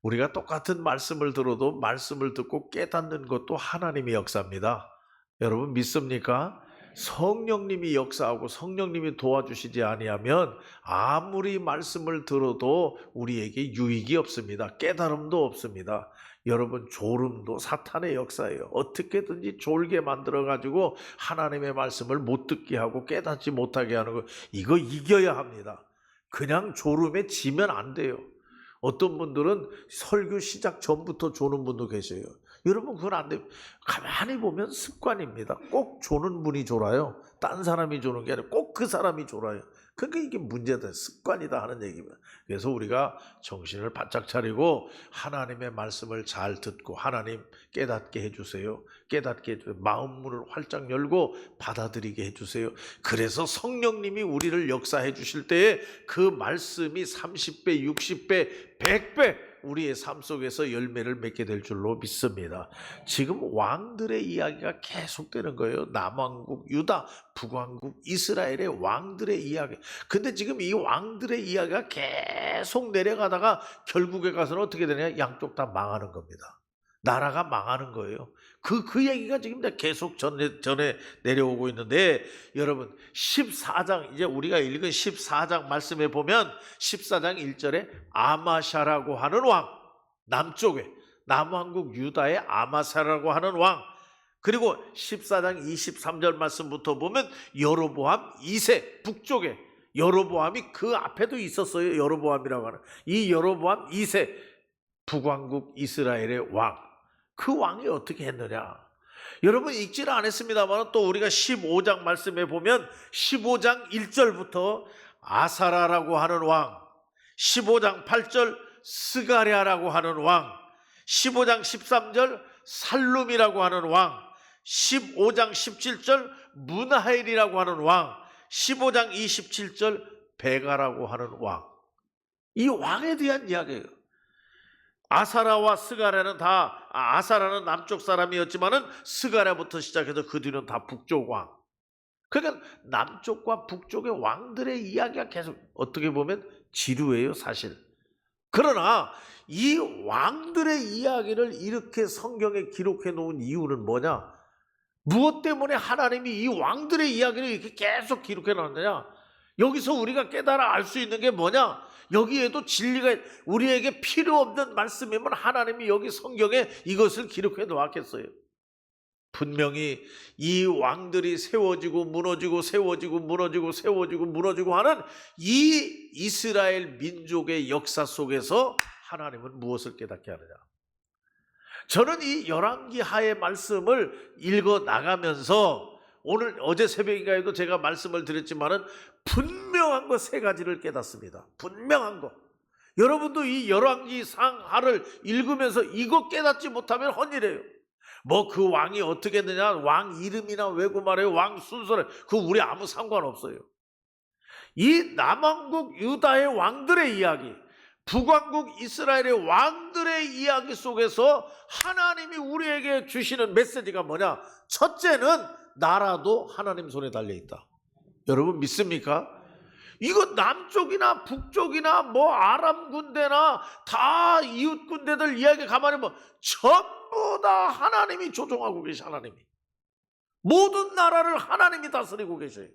우리가 똑같은 말씀을 들어도 말씀을 듣고 깨닫는 것도 하나님의 역사입니다. 여러분 믿습니까? 성령님이 역사하고 성령님이 도와주시지 아니하면 아무리 말씀을 들어도 우리에게 유익이 없습니다. 깨달음도 없습니다. 여러분 졸음도 사탄의 역사예요. 어떻게든지 졸게 만들어가지고 하나님의 말씀을 못 듣게 하고 깨닫지 못하게 하는 거, 이거 이겨야 합니다. 그냥 졸음에 지면 안 돼요. 어떤 분들은 설교 시작 전부터 조는 분도 계셔요. 여러분 그건 안 돼요. 가만히 보면 습관입니다. 꼭 조는 분이 졸아요. 딴 사람이 조는 게 아니라 꼭 그 사람이 졸아요. 그러니까 이게 문제다, 습관이다 하는 얘기입니다. 그래서 우리가 정신을 바짝 차리고 하나님의 말씀을 잘 듣고, 하나님 깨닫게 해주세요. 깨닫게 해주세요. 마음문을 활짝 열고 받아들이게 해주세요. 그래서 성령님이 우리를 역사해 주실 때에 그 말씀이 30배, 60배, 100배 우리의 삶 속에서 열매를 맺게 될 줄로 믿습니다. 지금 왕들의 이야기가 계속되는 거예요. 남왕국, 유다, 북왕국, 이스라엘의 왕들의 이야기. 근데 지금 이 왕들의 이야기가 계속 내려가다가 결국에 가서는 어떻게 되냐? 양쪽 다 망하는 겁니다. 나라가 망하는 거예요. 그 얘기가 지금 계속 전에 내려오고 있는데, 여러분 14장, 이제 우리가 읽은 14장 말씀에 보면 14장 1절에 아마샤라고 하는 왕, 남쪽에 남왕국 유다의 아마샤라고 하는 왕, 그리고 14장 23절 말씀부터 보면 여로보암 2세, 북쪽에 여로보암이 그 앞에도 있었어요. 여로보암이라고 하는 이 여로보암 2세 북왕국 이스라엘의 왕. 그 왕이 어떻게 했느냐? 여러분 읽지는 않았습니다만 또 우리가 15장 말씀에 보면 15장 1절부터 아사라라고 하는 왕, 15장 8절 스가랴라고 하는 왕, 15장 13절 살룸이라고 하는 왕, 15장 17절 문하엘이라고 하는 왕, 15장 27절 베가라고 하는 왕. 이 왕에 대한 이야기예요. 아사라와 스가랴는 다, 아사라는 남쪽 사람이었지만은 스가랴부터 시작해서 그 뒤는 다 북쪽 왕. 그러니까 남쪽과 북쪽의 왕들의 이야기가 계속 어떻게 보면 지루해요, 사실. 그러나 이 왕들의 이야기를 이렇게 성경에 기록해 놓은 이유는 뭐냐? 무엇 때문에 하나님이 이 왕들의 이야기를 이렇게 계속 기록해 놨느냐? 여기서 우리가 깨달아 알 수 있는 게 뭐냐? 여기에도 진리가, 우리에게 필요 없는 말씀이면 하나님이 여기 성경에 이것을 기록해 놓았겠어요? 분명히 이 왕들이 세워지고 무너지고 세워지고 무너지고 세워지고 무너지고 하는 이 이스라엘 민족의 역사 속에서 하나님은 무엇을 깨닫게 하느냐? 저는 이 열왕기 하의 말씀을 읽어 나가면서 어제 새벽인가에도 제가 말씀을 드렸지만은 분명한 거 세 가지를 깨닫습니다. 분명한 거. 여러분도 이 열왕기 상하를 읽으면서 이거 깨닫지 못하면 헛일이에요. 뭐 그 왕이 어떻게 했느냐, 왕 이름이나 외고 말해요, 왕 순서를, 그거 우리 아무 상관없어요. 이 남왕국 유다의 왕들의 이야기, 북왕국 이스라엘의 왕들의 이야기 속에서 하나님이 우리에게 주시는 메시지가 뭐냐? 첫째는 나라도 하나님 손에 달려있다. 여러분 믿습니까? 이거 남쪽이나 북쪽이나 뭐 아람 군대나 다 이웃 군대들 이야기 가만히 보면 전부 다 하나님이 조종하고 계셔. 하나님이 모든 나라를 하나님이 다스리고 계셔요.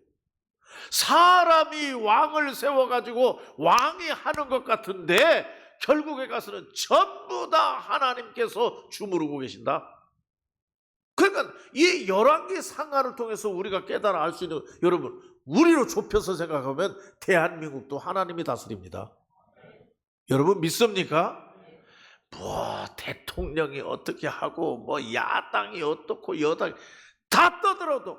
사람이 왕을 세워가지고 왕이 하는 것 같은데 결국에 가서는 전부 다 하나님께서 주무르고 계신다. 그러니까 이 열왕기 상하를 통해서 우리가 깨달아 알 수 있는, 여러분 우리로 좁혀서 생각하면 대한민국도 하나님이 다스립니다. 여러분 믿습니까? 뭐 대통령이 어떻게 하고 뭐 야당이 어떻고 여당이 다 떠들어도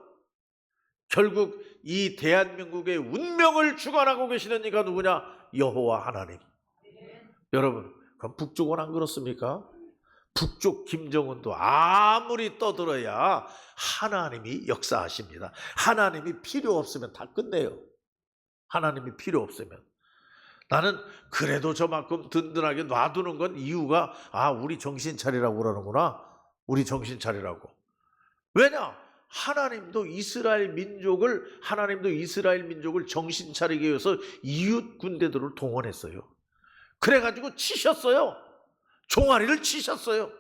결국 이 대한민국의 운명을 주관하고 계시는 이가 누구냐? 여호와 하나님. 여러분 그럼 북쪽은 안 그렇습니까? 북쪽 김정은도 아무리 떠들어야 하나님이 역사하십니다. 하나님이 필요 없으면 다 끝내요. 하나님이 필요 없으면. 나는 그래도 저만큼 든든하게 놔두는 건 이유가, 우리 정신 차리라고 그러는구나. 우리 정신 차리라고. 왜냐? 하나님도 이스라엘 민족을 정신 차리기 위해서 이웃 군대들을 동원했어요. 그래가지고 치셨어요. 종아리를 치셨어요.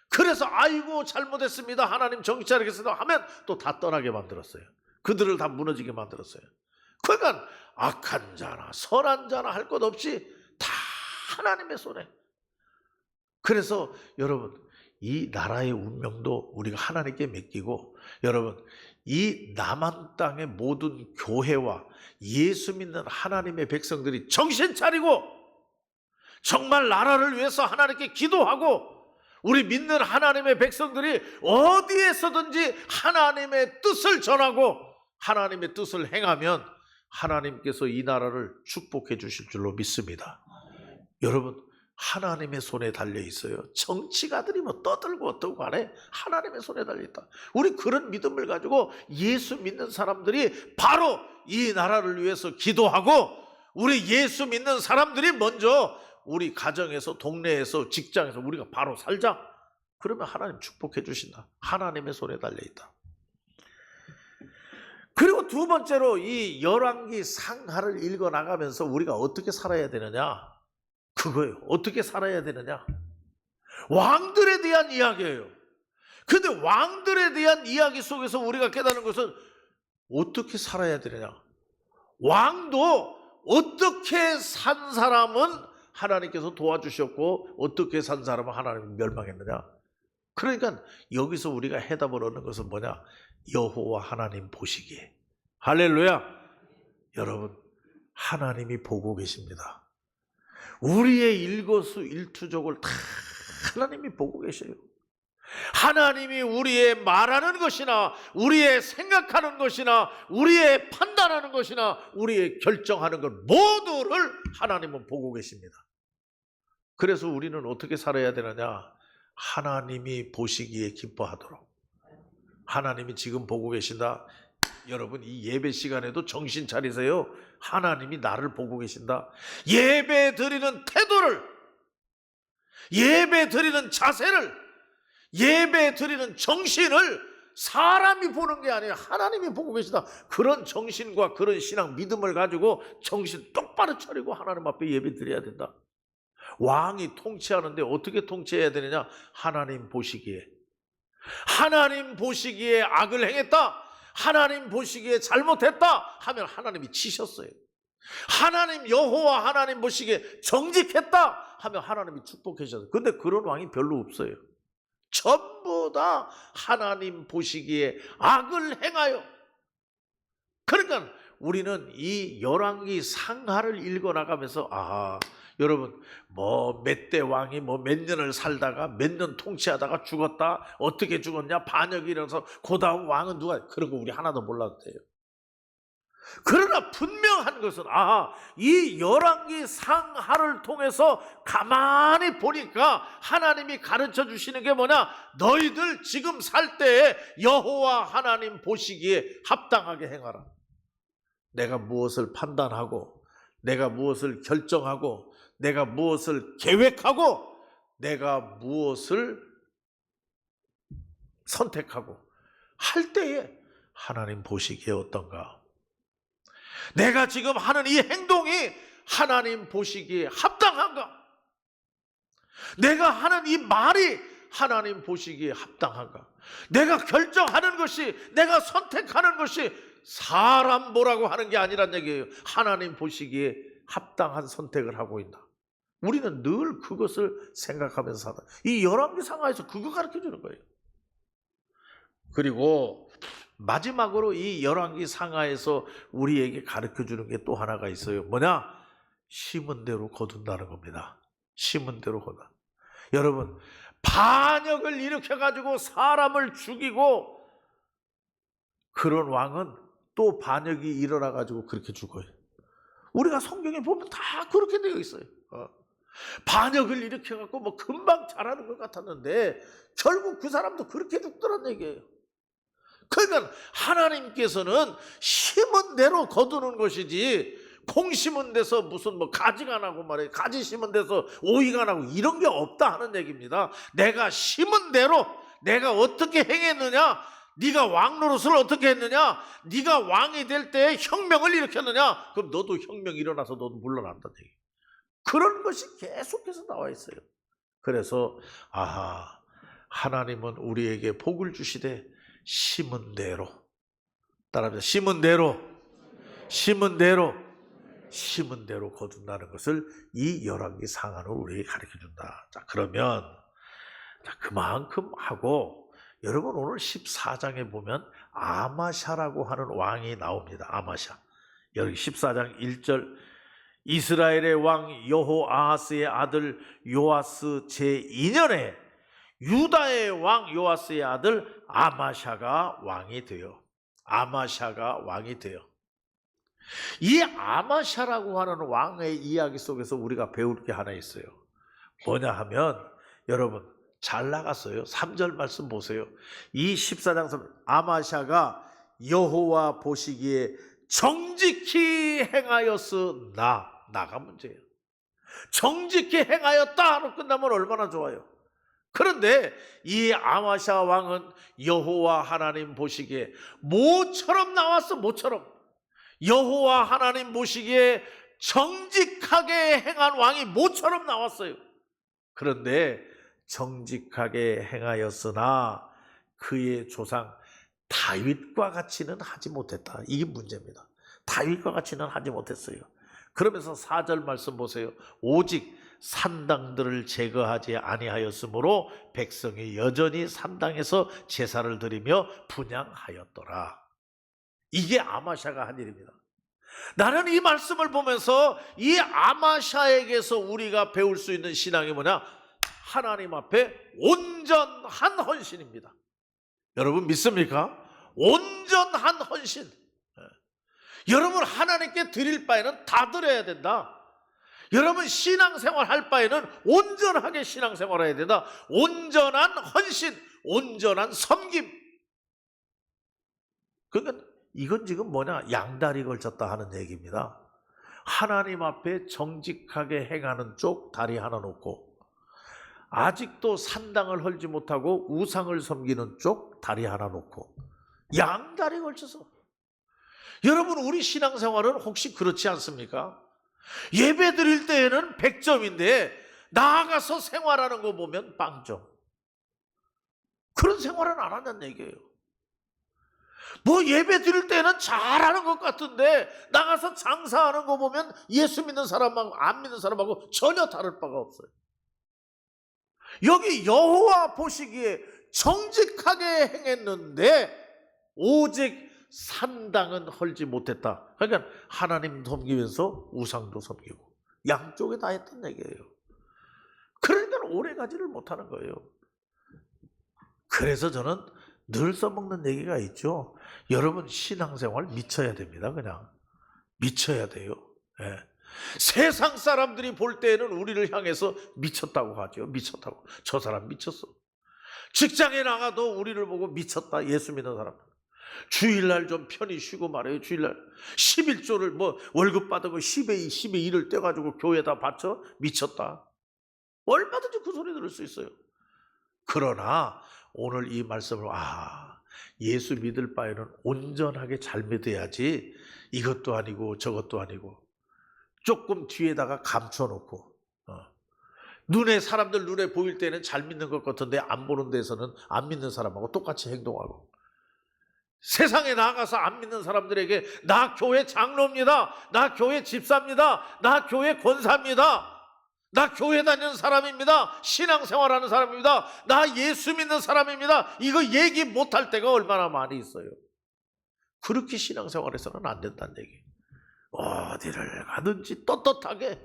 그래서 아이고 잘못했습니다, 하나님 정신 차리겠습니다 하면 또 다 떠나게 만들었어요. 그들을 다 무너지게 만들었어요. 그러니까 악한 자나 선한 자나 할 것 없이 다 하나님의 손에. 그래서 여러분, 이 나라의 운명도 우리가 하나님께 맡기고, 여러분, 이 남한 땅의 모든 교회와 예수 믿는 하나님의 백성들이 정신 차리고 정말 나라를 위해서 하나님께 기도하고, 우리 믿는 하나님의 백성들이 어디에서든지 하나님의 뜻을 전하고 하나님의 뜻을 행하면 하나님께서 이 나라를 축복해 주실 줄로 믿습니다. 여러분, 하나님의 손에 달려 있어요. 정치가들이 뭐 떠들고 어떠고 간에 하나님의 손에 달려 있다. 우리 그런 믿음을 가지고 예수 믿는 사람들이 바로 이 나라를 위해서 기도하고, 우리 예수 믿는 사람들이 먼저 우리 가정에서, 동네에서, 직장에서 우리가 바로 살자. 그러면 하나님 축복해 주신다. 하나님의 손에 달려 있다. 그리고 두 번째로 이 열왕기 상하를 읽어 나가면서 우리가 어떻게 살아야 되느냐, 그거예요. 어떻게 살아야 되느냐. 왕들에 대한 이야기예요. 근데 왕들에 대한 이야기 속에서 우리가 깨닫는 것은 어떻게 살아야 되느냐. 왕도 어떻게 산 사람은 하나님께서 도와주셨고 어떻게 산 사람은 하나님이 멸망했느냐. 그러니까 여기서 우리가 해답을 얻는 것은 뭐냐? 여호와 하나님 보시기에. 할렐루야. 여러분, 하나님이 보고 계십니다. 우리의 일거수일투족을 다 하나님이 보고 계셔요. 하나님이 우리의 말하는 것이나 우리의 생각하는 것이나 우리의 판단하는 것이나 우리의 결정하는 것 모두를 하나님은 보고 계십니다. 그래서 우리는 어떻게 살아야 되느냐? 하나님이 보시기에 기뻐하도록. 하나님이 지금 보고 계신다. 여러분, 이 예배 시간에도 정신 차리세요. 하나님이 나를 보고 계신다. 예배 드리는 태도를, 예배 드리는 자세를, 예배 드리는 정신을 사람이 보는 게 아니라 하나님이 보고 계시다. 그런 정신과 그런 신앙, 믿음을 가지고 정신 똑바로 차리고 하나님 앞에 예배 드려야 된다. 왕이 통치하는데 어떻게 통치해야 되느냐? 하나님 보시기에. 하나님 보시기에 악을 행했다, 하나님 보시기에 잘못했다 하면 하나님이 치셨어요. 하나님, 여호와 하나님 보시기에 정직했다 하면 하나님이 축복해 주셨어요. 근데 그런 왕이 별로 없어요. 전부 다 하나님 보시기에 악을 행하여. 그러니까 우리는 이 열왕기 상하를 읽어 나가면서 여러분, 뭐 몇 대 왕이 뭐 몇 년을 살다가 몇 년 통치하다가 죽었다, 어떻게 죽었냐, 반역이 일어나서 그 다음 왕은 누가, 그런 거 우리 하나도 몰라도 돼요. 그러나 분명한 것은 이 열왕기 상하를 통해서 가만히 보니까 하나님이 가르쳐 주시는 게 뭐냐? 너희들 지금 살 때에 여호와 하나님 보시기에 합당하게 행하라. 내가 무엇을 판단하고, 내가 무엇을 결정하고, 내가 무엇을 계획하고, 내가 무엇을 선택하고 할 때에 하나님 보시기에 어떤가? 내가 지금 하는 이 행동이 하나님 보시기에 합당한가? 내가 하는 이 말이 하나님 보시기에 합당한가? 내가 결정하는 것이, 내가 선택하는 것이 사람 뭐라고 하는 게 아니란 얘기예요. 하나님 보시기에 합당한 선택을 하고 있나? 우리는 늘 그것을 생각하면서 살아. 이 열왕기 상하에서 그거 가르쳐 주는 거예요. 그리고 마지막으로 이 열왕기 상하에서 우리에게 가르쳐 주는 게 또 하나가 있어요. 뭐냐? 심은 대로 거둔다는 겁니다. 심은 대로 거둔다. 여러분, 반역을 일으켜가지고 사람을 죽이고 그런 왕은 또 반역이 일어나가지고 그렇게 죽어요. 우리가 성경에 보면 다 그렇게 되어 있어요. 반역을 일으켜갖고 뭐 금방 잘하는 것 같았는데 결국 그 사람도 그렇게 죽더란 얘기예요. 그러니까 하나님께서는 심은 대로 거두는 것이지, 콩 심은 데서 무슨 뭐 가지가 나고 말이에요, 가지 심은 데서 오이가 나고 이런 게 없다 하는 얘기입니다. 내가 심은 대로 내가 어떻게 행했느냐, 네가 왕 노릇을 어떻게 했느냐, 네가 왕이 될 때 혁명을 일으켰느냐, 그럼 너도 혁명 일어나서 너도 물러난다는 얘기예요. 그런 것이 계속해서 나와 있어요. 그래서 아하, 하나님은 우리에게 복을 주시되 심은 대로, 따라합니다. 심은 대로, 심은 대로, 심은 대로 거둔다는 것을 이 열왕기 상하는 우리에게 가르쳐준다. 자, 그러면 그만큼 하고, 여러분 오늘 14장에 보면 아마샤라고 하는 왕이 나옵니다. 아마샤. 여기 14장 1절, 이스라엘의 왕 여호아하스의 아들 요아스 제2년에 유다의 왕 요아스의 아들 아마샤가 왕이 되어, 아마샤가 왕이 되어. 이 아마샤라고 하는 왕의 이야기 속에서 우리가 배울 게 하나 있어요. 뭐냐 하면, 여러분 잘 나갔어요. 3절 말씀 보세요. 이 14장 3절, 아마샤가 여호와 보시기에 정직히 행하였으나, 나가 문제예요. 정직히 행하였다 하고 끝나면 얼마나 좋아요. 그런데 이 아마샤 왕은 여호와 하나님 보시기에 모처럼 나왔어. 모처럼 여호와 하나님 보시기에 정직하게 행한 왕이 모처럼 나왔어요. 그런데 정직하게 행하였으나 그의 조상 다윗과 같이는 하지 못했다. 이게 문제입니다. 다윗과 같이는 하지 못했어요. 그러면서 4절 말씀 보세요. 오직 산당들을 제거하지 아니하였으므로 백성이 여전히 산당에서 제사를 드리며 분향하였더라. 이게 아마샤가 한 일입니다. 나는 이 말씀을 보면서 이 아마샤에게서 우리가 배울 수 있는 신앙이 뭐냐? 하나님 앞에 온전한 헌신입니다. 여러분 믿습니까? 온전한 헌신. 여러분 하나님께 드릴 바에는 다 드려야 된다. 여러분 신앙생활 할 바에는 온전하게 신앙생활 해야 된다. 온전한 헌신, 온전한 섬김. 그러니까 이건 지금 뭐냐? 양다리 걸쳤다 하는 얘기입니다. 하나님 앞에 정직하게 행하는 쪽 다리 하나 놓고, 아직도 산당을 헐지 못하고 우상을 섬기는 쪽 다리 하나 놓고, 양다리 걸쳐서. 여러분 우리 신앙생활은 혹시 그렇지 않습니까? 예배 드릴 때에는 100점인데 나아가서 생활하는 거 보면 0점. 그런 생활은 안 한다는 얘기예요. 뭐 예배 드릴 때는 잘하는 것 같은데 나가서 장사하는 거 보면 예수 믿는 사람하고 안 믿는 사람하고 전혀 다를 바가 없어요. 여기 여호와 보시기에 정직하게 행했는데 오직 산당은 헐지 못했다. 그러니까 하나님 섬기면서 우상도 섬기고 양쪽에 다 했던 얘기예요. 그러니까 오래가지를 못하는 거예요. 그래서 저는 늘 써먹는 얘기가 있죠. 여러분 신앙생활 미쳐야 됩니다. 그냥 미쳐야 돼요. 예. 세상 사람들이 볼 때에는 우리를 향해서 미쳤다고 하죠. 미쳤다고. 저 사람 미쳤어. 직장에 나가도 우리를 보고 미쳤다. 예수 믿는 사람. 주일날 좀 편히 쉬고 말해요. 주일날 11조를 뭐 월급 받으고 10의 10의 1을 떼가지고 교회에다 바쳐. 미쳤다. 얼마든지 그 소리 들을 수 있어요. 그러나 오늘 이 말씀을 예수 믿을 바에는 온전하게 잘 믿어야지, 이것도 아니고 저것도 아니고 조금 뒤에다가 감춰놓고 눈에 사람들 눈에 보일 때는 잘 믿는 것 같은데 안 보는 데서는 안 믿는 사람하고 똑같이 행동하고, 세상에 나가서 안 믿는 사람들에게 나 교회 장로입니다, 나 교회 집사입니다, 나 교회 권사입니다, 나 교회 다니는 사람입니다, 신앙생활하는 사람입니다, 나 예수 믿는 사람입니다, 이거 얘기 못할 때가 얼마나 많이 있어요. 그렇게 신앙생활에서는 안 된다는 얘기. 어디를 가든지 떳떳하게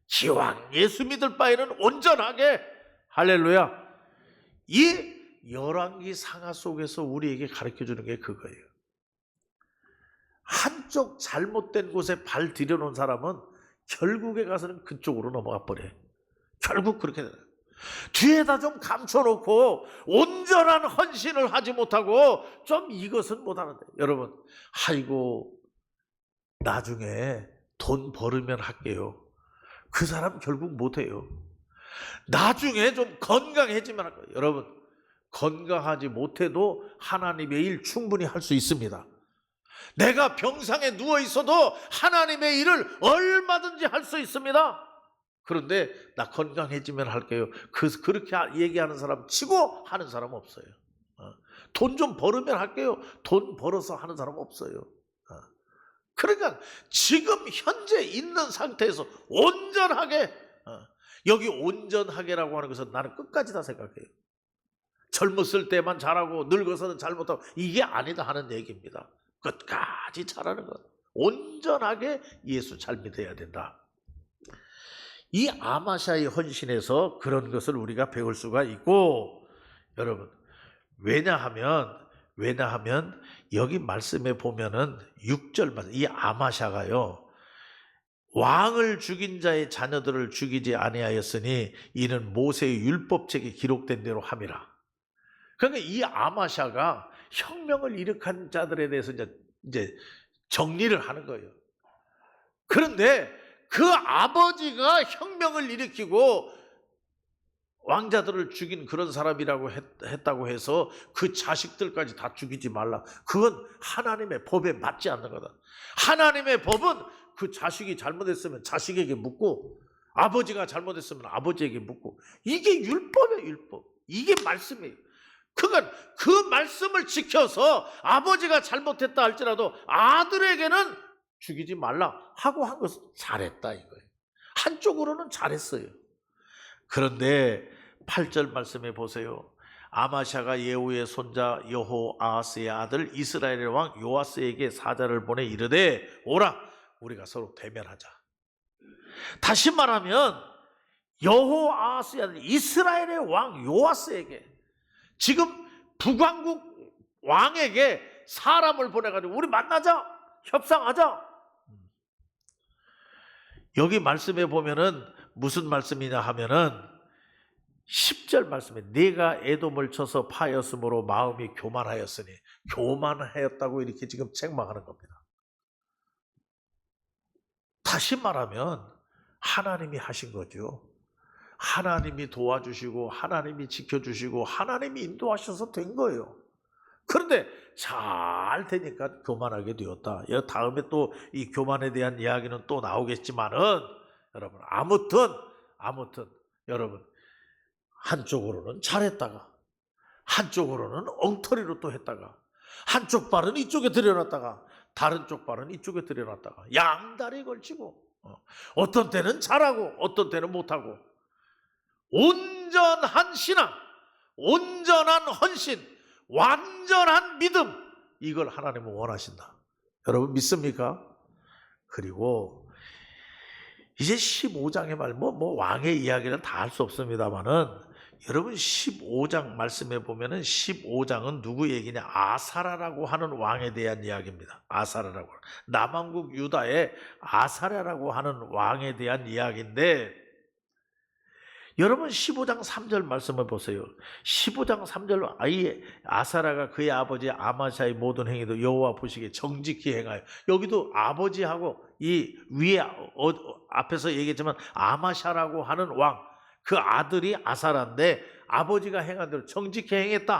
기왕 예수 믿을 바에는 온전하게, 할렐루야. 이 열왕기 상하 속에서 우리에게 가르쳐주는 게 그거예요. 한쪽 잘못된 곳에 발 들여놓은 사람은 결국에 가서는 그쪽으로 넘어가 버려요. 결국 그렇게 돼요. 뒤에다 좀 감춰놓고 온전한 헌신을 하지 못하고 좀 이것은 못하는데, 여러분 아이고 나중에 돈 벌으면 할게요. 그 사람 결국 못해요. 나중에 좀 건강해지면 할 거예요. 여러분 건강하지 못해도 하나님의 일 충분히 할 수 있습니다. 내가 병상에 누워 있어도 하나님의 일을 얼마든지 할 수 있습니다. 그런데 나 건강해지면 할게요. 그렇게 얘기하는 사람 치고 하는 사람 없어요. 돈 좀 벌으면 할게요. 돈 벌어서 하는 사람 없어요. 그러니까 지금 현재 있는 상태에서 온전하게, 여기 온전하게라고 하는 것은 나는 끝까지 다 생각해요. 젊었을 때만 잘하고 늙어서는 잘못하고 이게 아니다 하는 얘기입니다. 끝까지 잘하는 것. 온전하게 예수 잘 믿어야 된다. 이 아마샤의 헌신에서 그런 것을 우리가 배울 수가 있고, 여러분, 왜냐하면 여기 말씀에 보면은 6절 말씀, 이 아마샤가요, 왕을 죽인 자의 자녀들을 죽이지 아니하였으니 이는 모세의 율법책에 기록된 대로 함이라. 그러니까 이 아마샤가 혁명을 일으킨 자들에 대해서 이제 정리를 하는 거예요. 그런데 그 아버지가 혁명을 일으키고 왕자들을 죽인 그런 사람이라고 했다고 해서 그 자식들까지 다 죽이지 말라. 그건 하나님의 법에 맞지 않는 거다. 하나님의 법은 그 자식이 잘못했으면 자식에게 묻고, 아버지가 잘못했으면 아버지에게 묻고, 이게 율법이에요, 율법. 이게 말씀이에요. 그러니까 그 말씀을 지켜서 아버지가 잘못했다 할지라도 아들에게는 죽이지 말라 하고 한 것은 잘했다 이거예요. 한쪽으로는 잘했어요. 그런데 8절 말씀해 보세요. 아마샤가 예후의 손자 여호아하스의 아들 이스라엘의 왕 요아스에게 사자를 보내 이르되 오라 우리가 서로 대면하자. 다시 말하면 여호아하스의 아들 이스라엘의 왕 요아스에게, 지금 북왕국 왕에게 사람을 보내가지고 우리 만나자, 협상하자. 여기 말씀에 보면은 무슨 말씀이냐 하면은 10절 말씀에 네가 에돔을 쳐서 파였으므로 마음이 교만하였으니, 교만하였다고 이렇게 지금 책망하는 겁니다. 다시 말하면 하나님이 하신 거죠. 하나님이 도와주시고 하나님이 지켜주시고 하나님이 인도하셔서 된 거예요. 그런데 잘 되니까 교만하게 되었다. 다음에 또 이 교만에 대한 이야기는 또 나오겠지만은, 여러분 아무튼 여러분, 한쪽으로는 잘했다가 한쪽으로는 엉터리로 또 했다가, 한쪽 발은 이쪽에 들여놨다가 다른 쪽 발은 이쪽에 들여놨다가 양다리 걸치고, 어떤 때는 잘하고 어떤 때는 못하고, 온전한 신앙, 온전한 헌신, 완전한 믿음, 이걸 하나님은 원하신다. 여러분 믿습니까? 그리고 이제 15장의 말, 왕의 이야기는 다 할 수 없습니다만은, 여러분 15장 말씀해 보면은 15장은 누구 얘기냐? 아사라라고 하는 왕에 대한 이야기입니다. 아사라라고, 남왕국 유다의 아사라라고 하는 왕에 대한 이야기인데, 여러분 15장 3절 말씀을 보세요. 15장 3절, 아사라가 그의 아버지 아마샤의 모든 행위도 여호와 보시기에 정직히 행하여. 여기도 아버지하고 이 위에 앞에서 얘기했지만 아마샤라고 하는 왕, 그 아들이 아사라인데 아버지가 행한 대로 정직히 행했다.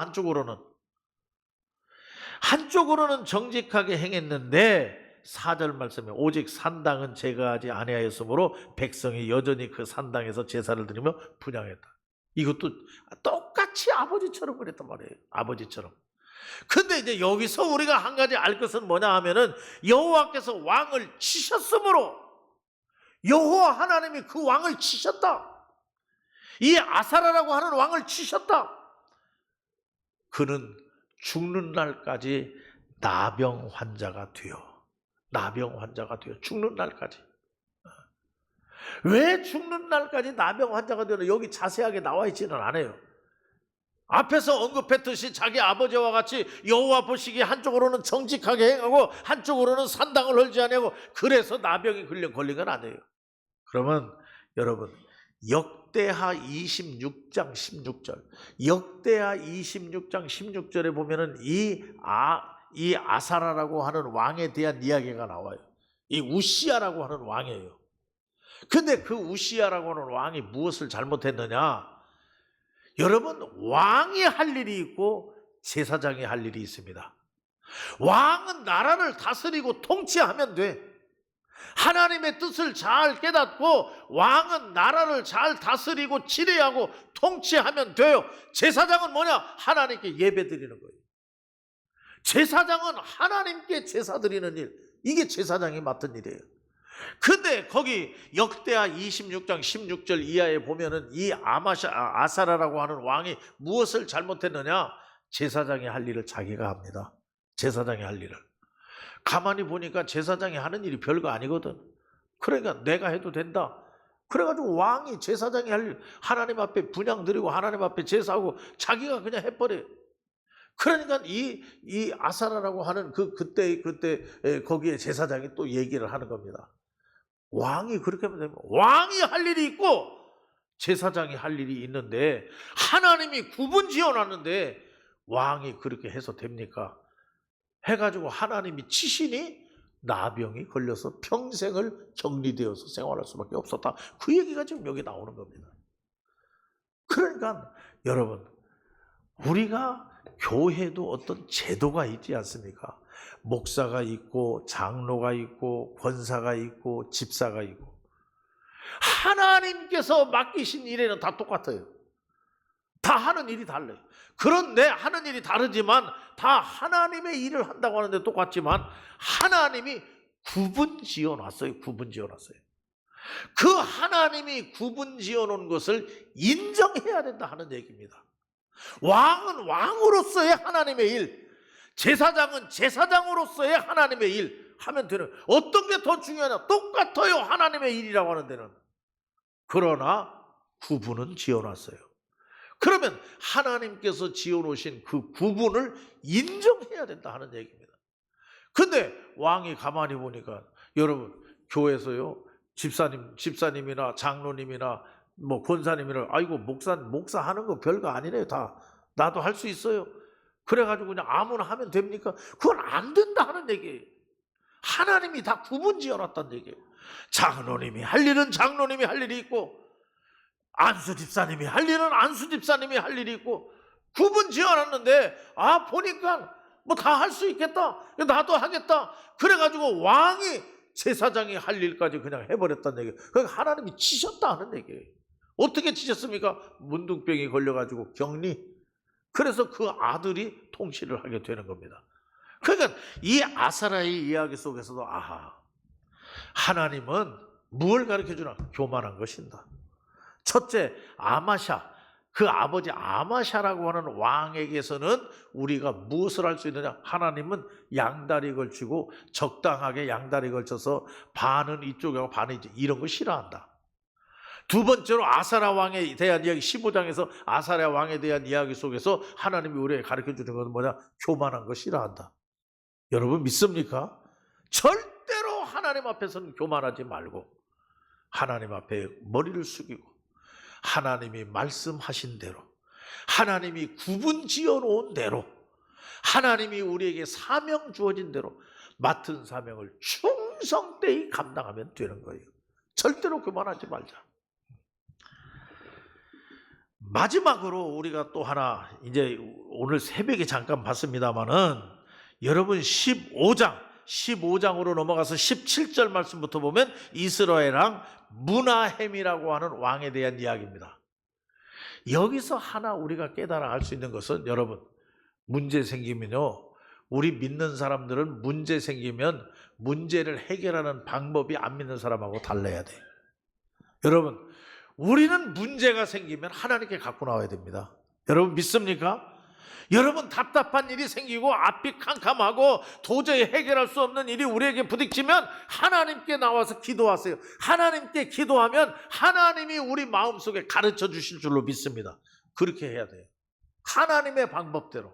한쪽으로는 정직하게 행했는데 4절 말씀에 오직 산당은 제거하지 아니하였으므로 백성이 여전히 그 산당에서 제사를 드리며 분향했다. 이것도 똑같이 아버지처럼 그랬단 말이에요. 아버지처럼. 근데 이제 여기서 우리가 한 가지 알 것은 뭐냐 하면은, 여호와께서 왕을 치셨으므로, 여호와 하나님이 그 왕을 치셨다. 이 아사라라고 하는 왕을 치셨다. 그는 죽는 날까지 나병 환자가 되어 죽는 날까지. 왜 죽는 날까지 나병 환자가 되나 여기 자세하게 나와 있지는 않아요. 앞에서 언급했듯이 자기 아버지와 같이 여호와 보시기에 한쪽으로는 정직하게 행하고 한쪽으로는 산당을 헐지 아니하고, 그래서 나병이 걸린 건 아니에요. 그러면 여러분, 역대하 26장 16절, 역대하 26장 16절에 보면은 이 아사라라고 하는 왕에 대한 이야기가 나와요. 이 우시야라고 하는 왕이에요. 근데 그 우시야라고 하는 왕이 무엇을 잘못했느냐? 여러분, 왕이 할 일이 있고 제사장이 할 일이 있습니다. 왕은 나라를 다스리고 통치하면 돼. 하나님의 뜻을 잘 깨닫고 왕은 나라를 잘 다스리고 지배하고 통치하면 돼요. 제사장은 뭐냐? 하나님께 예배 드리는 거예요. 제사장은 하나님께 제사 드리는 일, 이게 제사장이 맡은 일이에요. 근데 거기 역대하 26장 16절 이하에 보면은 이 아사라라고 하는 왕이 무엇을 잘못했느냐? 제사장이 할 일을 자기가 합니다. 제사장이 할 일을. 가만히 보니까 제사장이 하는 일이 별거 아니거든. 그러니까 내가 해도 된다. 그래가지고 왕이 제사장이 할 일, 하나님 앞에 분향 드리고 하나님 앞에 제사하고 자기가 그냥 해버려요. 그러니까 이 아사라라고 하는 그때 거기에 제사장이 또 얘기를 하는 겁니다. 왕이 그렇게 하면 되면 왕이 할 일이 있고 제사장이 할 일이 있는데 하나님이 구분 지어놨는데 왕이 그렇게 해서 됩니까? 해가지고 하나님이 치시니 나병이 걸려서 평생을 격리되어서 생활할 수밖에 없었다. 그 얘기가 지금 여기 나오는 겁니다. 그러니까 여러분, 우리가 교회도 어떤 제도가 있지 않습니까? 목사가 있고 장로가 있고 권사가 있고 집사가 있고 하나님께서 맡기신 일에는 다 똑같아요. 다 하는 일이 달라요. 그런데 하는 일이 다르지만 다 하나님의 일을 한다고 하는데 똑같지만 하나님이 구분 지어놨어요. 구분 지어놨어요. 그 하나님이 구분 지어놓은 것을 인정해야 된다 하는 얘기입니다. 왕은 왕으로서의 하나님의 일, 제사장은 제사장으로서의 하나님의 일 하면 되는, 어떤 게 더 중요하냐? 똑같아요. 하나님의 일이라고 하는 데는. 그러나 구분은 지어놨어요. 그러면 하나님께서 지어놓으신 그 구분을 인정해야 된다 하는 얘기입니다. 근데 왕이 가만히 보니까 여러분, 교회에서요, 집사님이나 장로님이나 뭐 권사님이나 아이고 목사 하는 거 별거 아니네요. 다 나도 할 수 있어요. 그래가지고 그냥 아무나 하면 됩니까? 그건 안 된다 하는 얘기예요. 하나님이 다 구분 지어놨다는 얘기예요. 장로님이 할 일은 장로님이 할 일이 있고 안수 집사님이 할 일은 안수 집사님이 할 일이 있고 구분 지어놨는데 보니까 뭐 다 할 수 있겠다. 나도 하겠다. 그래가지고 왕이 제사장이 할 일까지 그냥 해버렸다는 얘기예요. 그러니까 하나님이 치셨다 하는 얘기예요. 어떻게 치셨습니까? 문둥병이 걸려가지고 격리. 그래서 그 아들이 통치를 하게 되는 겁니다. 그러니까 이 아사라의 이야기 속에서도 하나님은 무엇을 가르쳐주나? 교만한 것이다. 첫째, 아마샤, 그 아버지 아마샤라고 하는 왕에게서는 우리가 무엇을 할 수 있느냐? 하나님은 양다리 걸치고 적당하게 양다리 걸쳐서 반은 이쪽에 하고 반은 이쪽, 이런 거 싫어한다. 두 번째로 아사라 왕에 대한 이야기, 15장에서 아사라 왕에 대한 이야기 속에서 하나님이 우리에게 가르쳐주는 것은 뭐냐? 교만한 거 싫어한다. 여러분 믿습니까? 절대로 하나님 앞에서는 교만하지 말고 하나님 앞에 머리를 숙이고 하나님이 말씀하신 대로, 하나님이 구분 지어놓은 대로, 하나님이 우리에게 사명 주어진 대로 맡은 사명을 충성되이 감당하면 되는 거예요. 절대로 교만하지 말자. 마지막으로 우리가 또 하나, 이제 오늘 새벽에 잠깐 봤습니다마는 여러분 15장으로 넘어가서 17절 말씀부터 보면 이스라엘 왕 므나헴이라고 하는 왕에 대한 이야기입니다. 여기서 하나 우리가 깨달아 알 수 있는 것은, 여러분, 문제 생기면요, 우리 믿는 사람들은 문제 생기면 문제를 해결하는 방법이 안 믿는 사람하고 달라야 돼요. 여러분, 우리는 문제가 생기면 하나님께 갖고 나와야 됩니다. 여러분 믿습니까? 여러분, 답답한 일이 생기고 앞이 캄캄하고 도저히 해결할 수 없는 일이 우리에게 부딪히면 하나님께 나와서 기도하세요. 하나님께 기도하면 하나님이 우리 마음속에 가르쳐 주실 줄로 믿습니다. 그렇게 해야 돼요. 하나님의 방법대로.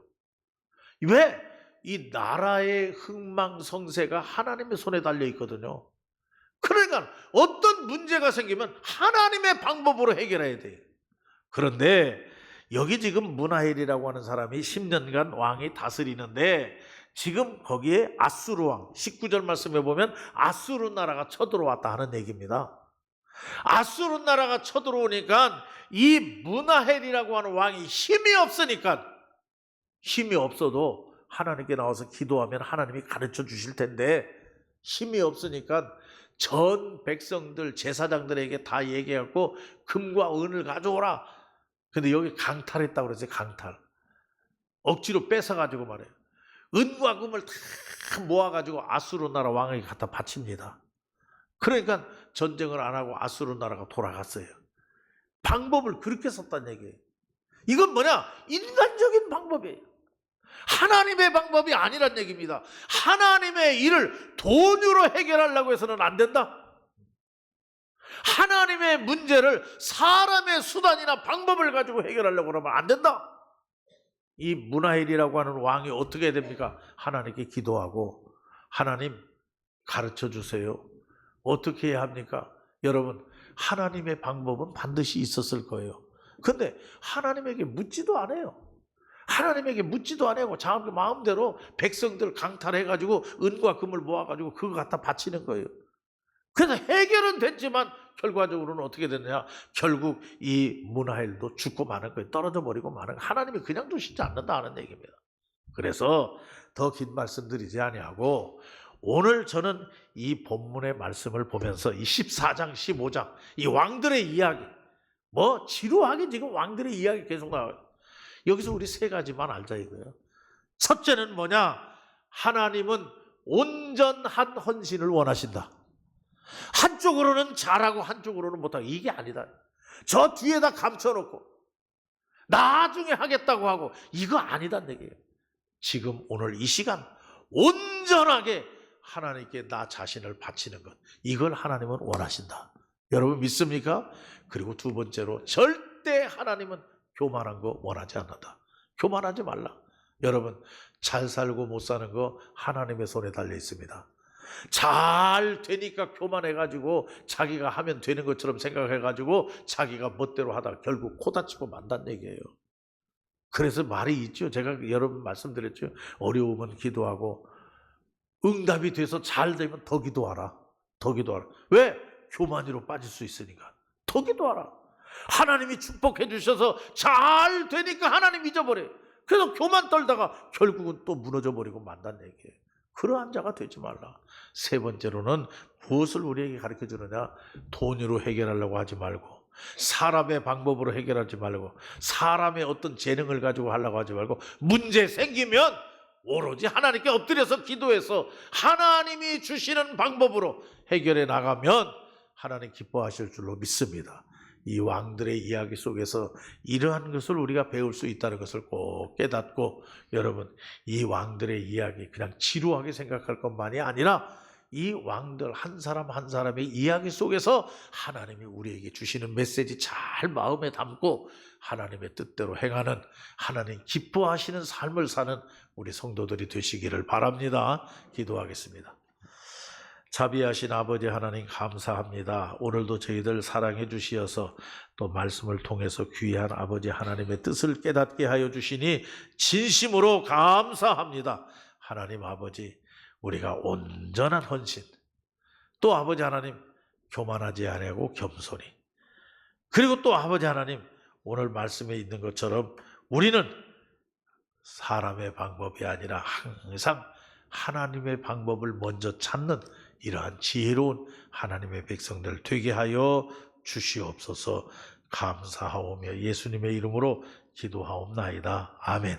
왜? 이 나라의 흥망성쇠가 하나님의 손에 달려 있거든요. 그러니까 어떤 문제가 생기면 하나님의 방법으로 해결해야 돼요. 그런데 여기 지금 므나헬이라고 하는 사람이 10년간 왕이 다스리는데 지금 거기에 아수르 왕, 19절 말씀에 보면 아수르 나라가 쳐들어왔다 하는 얘기입니다. 아수르 나라가 쳐들어오니까 이 므나헬이라고 하는 왕이 힘이 없으니까, 힘이 없어도 하나님께 나와서 기도하면 하나님이 가르쳐 주실 텐데 힘이 없으니까 전 백성들 제사장들에게 다 얘기해갖고 금과 은을 가져오라. 근데 여기 강탈했다고 그랬어요. 강탈. 억지로 뺏어가지고 말해요. 은과 금을 다 모아가지고 아수르 나라 왕에게 갖다 바칩니다. 그러니까 전쟁을 안 하고 아수르 나라가 돌아갔어요. 방법을 그렇게 썼다는 얘기예요. 이건 뭐냐? 인간적인 방법이에요. 하나님의 방법이 아니란 얘기입니다. 하나님의 일을 돈으로 해결하려고 해서는 안 된다. 하나님의 문제를 사람의 수단이나 방법을 가지고 해결하려고 하면 안 된다. 이 므나헬이라고 하는 왕이 어떻게 해야 됩니까? 하나님께 기도하고 하나님 가르쳐 주세요. 어떻게 해야 합니까? 여러분, 하나님의 방법은 반드시 있었을 거예요. 근데 하나님에게 묻지도 않아요. 하나님에게 묻지도 않고 자기 마음대로 백성들 강탈해가지고 은과 금을 모아가지고 그거 갖다 바치는 거예요. 그래서 해결은 됐지만 결과적으로는 어떻게 됐느냐? 결국 이 므나헬도 죽고 마는 거예요. 떨어져 버리고 마는 거예요. 하나님이 그냥 두시지 않는다 하는 얘기입니다. 그래서 더 긴 말씀 드리지 아니하고 오늘 저는 이 본문의 말씀을 보면서 이 14장, 15장 이 왕들의 이야기, 뭐 지루하게 지금 왕들의 이야기 계속 나와요. 여기서 우리 세 가지만 알자 이거예요. 첫째는 뭐냐? 하나님은 온전한 헌신을 원하신다. 한쪽으로는 잘하고 한쪽으로는 못하고 이게 아니다. 저 뒤에다 감춰놓고 나중에 하겠다고 하고 이거 아니단 얘기예요. 지금 오늘 이 시간 온전하게 하나님께 나 자신을 바치는 것, 이걸 하나님은 원하신다. 여러분 믿습니까? 그리고 두 번째로 절대 하나님은 교만한 거 원하지 않는다. 교만하지 말라. 여러분 잘 살고 못 사는 거 하나님의 손에 달려 있습니다. 잘 되니까 교만해가지고 자기가 하면 되는 것처럼 생각해가지고 자기가 멋대로 하다가 결국 코 다치고 만다는 얘기예요. 그래서 말이 있죠. 제가 여러 번 말씀드렸죠. 어려우면 기도하고 응답이 돼서 잘 되면 더 기도하라. 더 기도하라. 왜? 교만으로 빠질 수 있으니까. 더 기도하라. 하나님이 축복해 주셔서 잘 되니까 하나님 잊어버려요. 그래서 교만 떨다가 결국은 또 무너져 버리고 만다는 얘기예요. 그러한 자가 되지 말라. 세 번째로는 무엇을 우리에게 가르쳐 주느냐? 돈으로 해결하려고 하지 말고 사람의 방법으로 해결하지 말고 사람의 어떤 재능을 가지고 하려고 하지 말고 문제 생기면 오로지 하나님께 엎드려서 기도해서 하나님이 주시는 방법으로 해결해 나가면 하나님 기뻐하실 줄로 믿습니다. 이 왕들의 이야기 속에서 이러한 것을 우리가 배울 수 있다는 것을 꼭 깨닫고 여러분 이 왕들의 이야기 그냥 지루하게 생각할 것만이 아니라 이 왕들 한 사람 한 사람의 이야기 속에서 하나님이 우리에게 주시는 메시지 잘 마음에 담고 하나님의 뜻대로 행하는 하나님 기뻐하시는 삶을 사는 우리 성도들이 되시기를 바랍니다. 기도하겠습니다. 자비하신 아버지 하나님 감사합니다. 오늘도 저희들 사랑해 주시어서 또 말씀을 통해서 귀한 아버지 하나님의 뜻을 깨닫게 하여 주시니 진심으로 감사합니다. 하나님 아버지 우리가 온전한 헌신 또 아버지 하나님 교만하지 아니하고 겸손히 그리고 또 아버지 하나님 오늘 말씀에 있는 것처럼 우리는 사람의 방법이 아니라 항상 하나님의 방법을 먼저 찾는 이러한 지혜로운 하나님의 백성들 되게 하여 주시옵소서. 감사하오며 예수님의 이름으로 기도하옵나이다. 아멘.